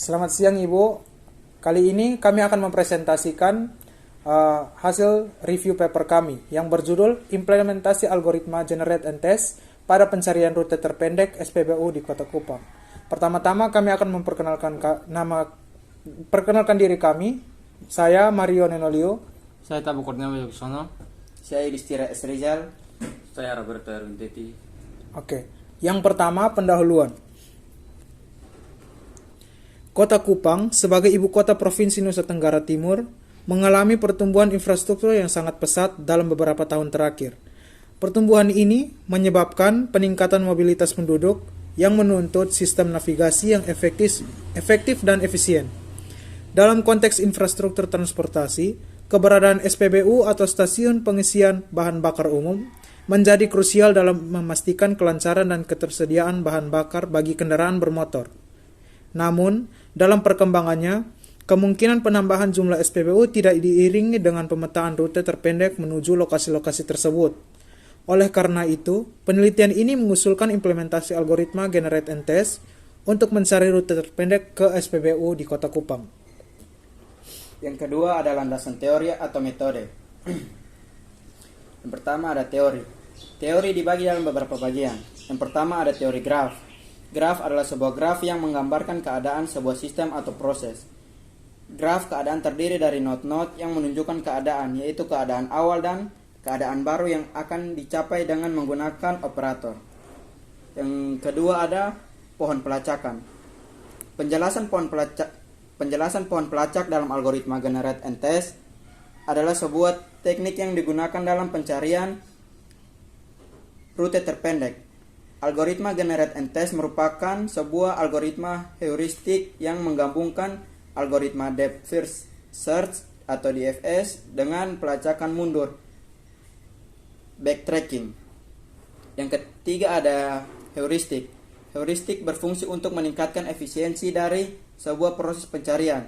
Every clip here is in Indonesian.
Selamat siang Ibu. Kali ini kami akan mempresentasikan hasil review paper kami yang berjudul Implementasi Algoritma Generate and Test pada Pencarian Rute Terpendek SPBU di Kota Kupang. Pertama-tama kami akan memperkenalkan diri kami. Saya Mario Nenolio. Saya Tabu Kurniawan Yogyakarta. Saya Yudhistira S. Rizal. Saya Roberto Erwinteti. Oke. Yang pertama, pendahuluan. Kota Kupang sebagai ibu kota Provinsi Nusa Tenggara Timur mengalami pertumbuhan infrastruktur yang sangat pesat dalam beberapa tahun terakhir. Pertumbuhan ini menyebabkan peningkatan mobilitas penduduk yang menuntut sistem navigasi yang efektif dan efisien. Dalam konteks infrastruktur transportasi, keberadaan SPBU atau Stasiun Pengisian Bahan Bakar Umum menjadi krusial dalam memastikan kelancaran dan ketersediaan bahan bakar bagi kendaraan bermotor. Namun, dalam perkembangannya, kemungkinan penambahan jumlah SPBU tidak diiringi dengan pemetaan rute terpendek menuju lokasi-lokasi tersebut. Oleh karena itu, penelitian ini mengusulkan implementasi algoritma Generate and Test untuk mencari rute terpendek ke SPBU di Kota Kupang. Yang kedua ada landasan teori atau metode. Yang pertama ada teori. Teori dibagi dalam beberapa bagian. Yang pertama ada teori graf. Graf adalah sebuah graf yang menggambarkan keadaan sebuah sistem atau proses. Graf keadaan terdiri dari not-not yang menunjukkan keadaan, yaitu keadaan awal dan keadaan baru yang akan dicapai dengan menggunakan operator. Yang kedua ada pohon pelacakan. Penjelasan pohon pelacak dalam algoritma Generate and Test adalah sebuah teknik yang digunakan dalam pencarian rute terpendek. Algoritma Generate and Test merupakan sebuah algoritma heuristik yang menggabungkan algoritma Depth First Search atau DFS dengan pelacakan mundur backtracking. Yang ketiga ada heuristik. Heuristik berfungsi untuk meningkatkan efisiensi dari sebuah proses pencarian.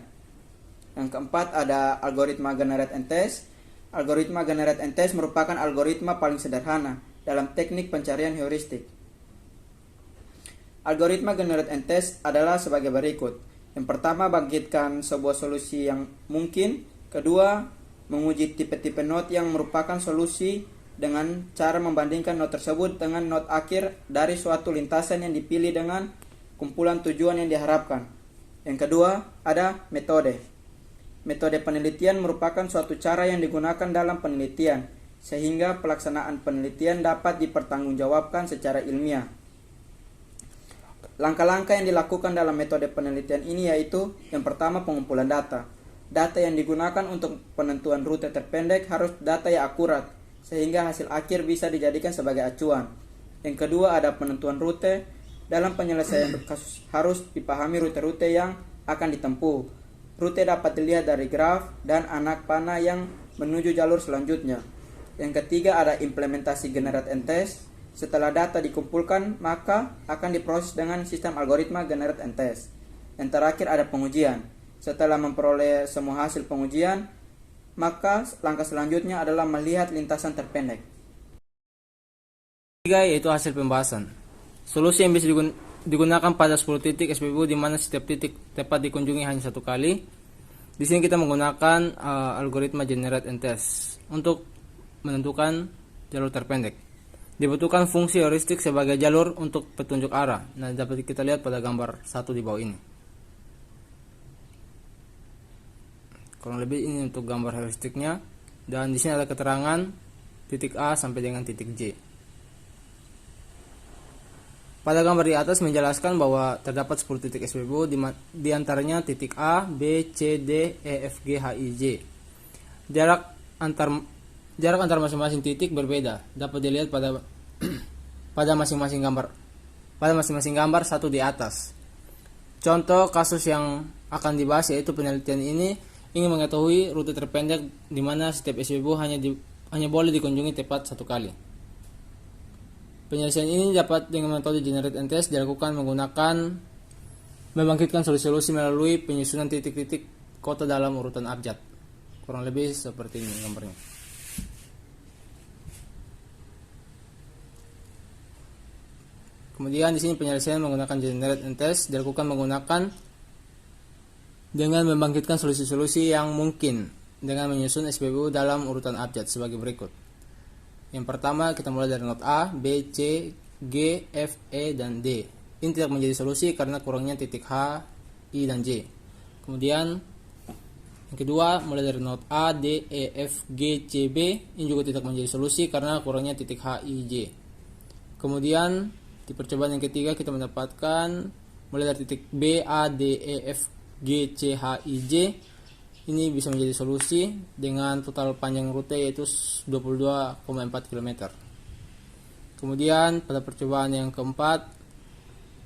Yang keempat ada algoritma Generate and Test. Algoritma Generate and Test merupakan algoritma paling sederhana dalam teknik pencarian heuristik. Algoritma Generate and Test adalah sebagai berikut. Yang pertama, bangkitkan sebuah solusi yang mungkin. Kedua, menguji tipe-tipe node yang merupakan solusi dengan cara membandingkan node tersebut dengan node akhir dari suatu lintasan yang dipilih dengan kumpulan tujuan yang diharapkan. Yang kedua, ada metode. Metode penelitian merupakan suatu cara yang digunakan dalam penelitian, sehingga pelaksanaan penelitian dapat dipertanggungjawabkan secara ilmiah. Langkah-langkah yang dilakukan dalam metode penelitian ini yaitu yang pertama pengumpulan data. Data yang digunakan untuk penentuan rute terpendek harus data yang akurat sehingga hasil akhir bisa dijadikan sebagai acuan. Yang kedua ada penentuan rute. Dalam penyelesaian kasus harus dipahami rute-rute yang akan ditempuh. Rute dapat dilihat dari graf dan anak panah yang menuju jalur selanjutnya. Yang ketiga ada implementasi Generate and Test. Setelah data dikumpulkan, maka akan diproses dengan sistem algoritma Generate and Test. Yang terakhir ada pengujian. Setelah memperoleh semua hasil pengujian, maka langkah selanjutnya adalah melihat lintasan terpendek. Tiga yaitu hasil pembahasan. Solusi yang bisa digunakan pada 10 titik SPBU di mana setiap titik dapat dikunjungi hanya satu kali. Di sini kita menggunakan algoritma Generate and Test untuk menentukan jalur terpendek. Dibutuhkan fungsi heuristik sebagai jalur untuk petunjuk arah. Nah, dapat kita lihat pada gambar 1 di bawah ini. Kurang lebih ini untuk gambar heuristiknya. Dan di sini ada keterangan titik A sampai dengan titik J. Pada gambar di atas menjelaskan bahwa terdapat 10 titik SPBU di antaranya titik A, B, C, D, E, F, G, H, I, J. Jarak antar masing-masing titik berbeda, dapat dilihat pada masing-masing gambar 1 di atas. Contoh kasus yang akan dibahas yaitu penelitian ini ingin mengetahui rute terpendek di mana setiap SPBU hanya boleh dikunjungi tepat satu kali. Penyelesaian ini dapat dengan metode Generate and Test dilakukan menggunakan membangkitkan solusi-solusi melalui penyusunan titik-titik kota dalam urutan abjad. Kurang lebih seperti ini gambarnya. Kemudian di sini penyelesaian menggunakan Generate and Test dilakukan menggunakan dengan membangkitkan solusi-solusi yang mungkin dengan menyusun SPBU dalam urutan abjad sebagai berikut. Yang pertama, kita mulai dari not A, B, C, G, F, E, dan D. Ini tidak menjadi solusi karena kurangnya titik H, I, dan J. Kemudian yang kedua, mulai dari not A, D, E, F, G, C, B. Ini juga tidak menjadi solusi karena kurangnya titik H, I, J. Kemudian di percobaan yang ketiga kita mendapatkan mulai dari titik B, A, D, E, F, G, C, H, I, J. Ini bisa menjadi solusi dengan total panjang rute yaitu 22,4 km. Kemudian pada percobaan yang keempat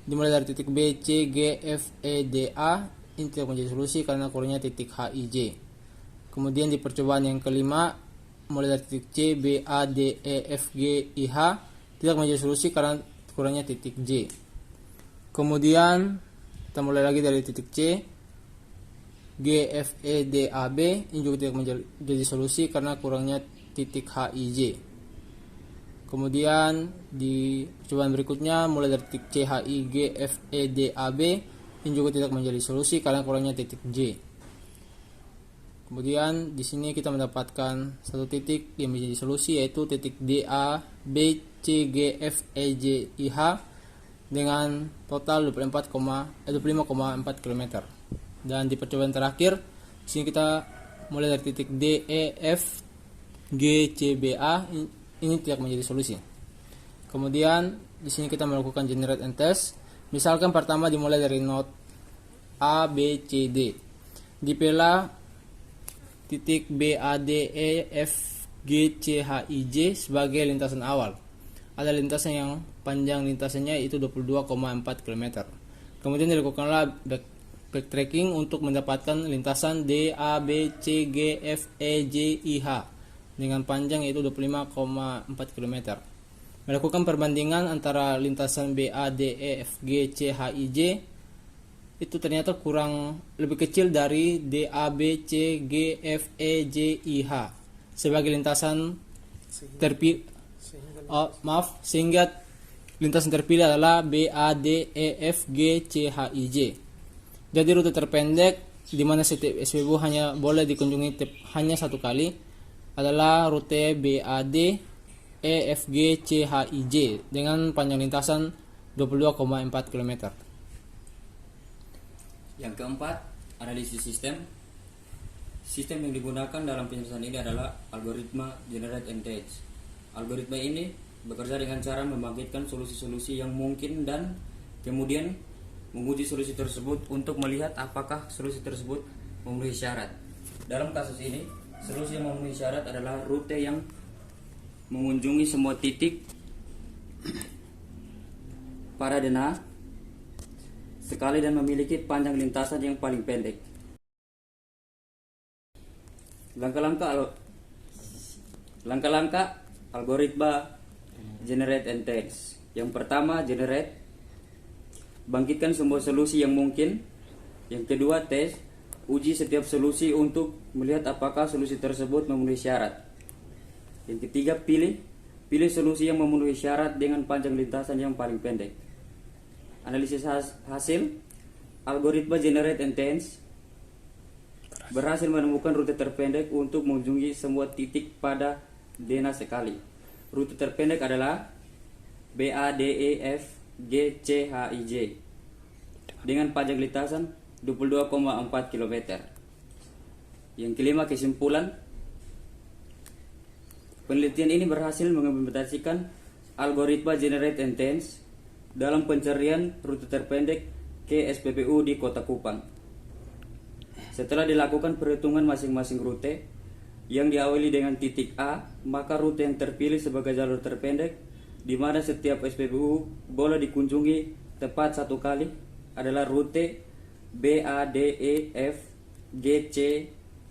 dimulai dari titik B, C, G, F, E, D, A. Ini tidak menjadi solusi karena kurangnya titik H, I, J. Kemudian di percobaan yang kelima mulai dari titik C, B, A, D, E, F, G, I, H tidak menjadi solusi karena kurangnya titik J. Kemudian kita mulai lagi dari titik C, G, F, E, D, A, B. Ini juga tidak menjadi solusi karena kurangnya titik H, I, J. Kemudian di percobaan berikutnya mulai dari titik C, H, I, G, F, E, D, A, B. Ini juga tidak menjadi solusi karena kurangnya titik J. Kemudian di sini kita mendapatkan satu titik yang menjadi solusi yaitu titik D, A, B, C, G, F, E, J, I, H dengan total 25,4 km. Dan di percobaan terakhir di sini kita mulai dari titik D, E, F, G, C, B, A. Ini tidak menjadi solusi. Kemudian di sini kita melakukan generate and test. Misalkan pertama dimulai dari node A, B, C, D. Dipilih titik B, A, D, E, F, G, C, H, I, J sebagai lintasan awal. Ada lintasan yang panjang lintasannya itu 22,4 km. Kemudian dilakukanlah backtracking untuk mendapatkan lintasan D, A, B, C, G, F, E, J, I, H dengan panjang yaitu 25,4 km. Melakukan perbandingan antara lintasan B, A, D, E, F, G, C, H, I, J itu ternyata kurang lebih kecil dari D, A, B, C, G, F, E, J, I, H sebagai lintasan terpilih. Sehingga lintasan terpilih adalah B, A, D, E, F, G, C, H, I, J. Jadi rute terpendek di mana setiap SPBU hanya boleh dikunjungi hanya satu kali adalah rute B, A, D, E, F, G, C, H, I, J dengan panjang lintasan 22,4 km. Yang keempat, analisis sistem. Sistem yang digunakan dalam penyelesaian ini adalah algoritma generate and test. Algoritma ini bekerja dengan cara membangkitkan solusi-solusi yang mungkin dan kemudian menguji solusi tersebut untuk melihat apakah solusi tersebut memenuhi syarat. Dalam kasus ini, solusi yang memenuhi syarat adalah rute yang mengunjungi semua titik pada denah sekali dan memiliki panjang lintasan yang paling pendek. Langkah-langkah algoritma generate and test. Yang pertama, generate, bangkitkan semua solusi yang mungkin. Yang kedua, test, uji setiap solusi untuk melihat apakah solusi tersebut memenuhi syarat. Yang ketiga, pilih solusi yang memenuhi syarat dengan panjang lintasan yang paling pendek. Analisis hasil, algoritma generate and test berhasil menemukan rute terpendek untuk mengunjungi semua titik pada denah sekali. Rute terpendek adalah B, A, D, E, F, G, C, H, I, J dengan panjang lintasan 22,4 km. Yang kelima, kesimpulan. Penelitian ini berhasil mengimplementasikan algoritma generate and test dalam pencarian rute terpendek ke SPBU di Kota Kupang. Setelah dilakukan perhitungan masing-masing rute yang diawali dengan titik A, maka rute yang terpilih sebagai jalur terpendek di mana setiap SPBU boleh dikunjungi tepat satu kali adalah rute B, A, D, E, F, G, C,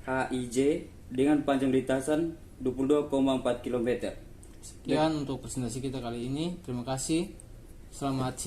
H, I, J dengan panjang lintasan 22,4 km. Sekian untuk presentasi kita kali ini. Terima kasih. Selamat siang.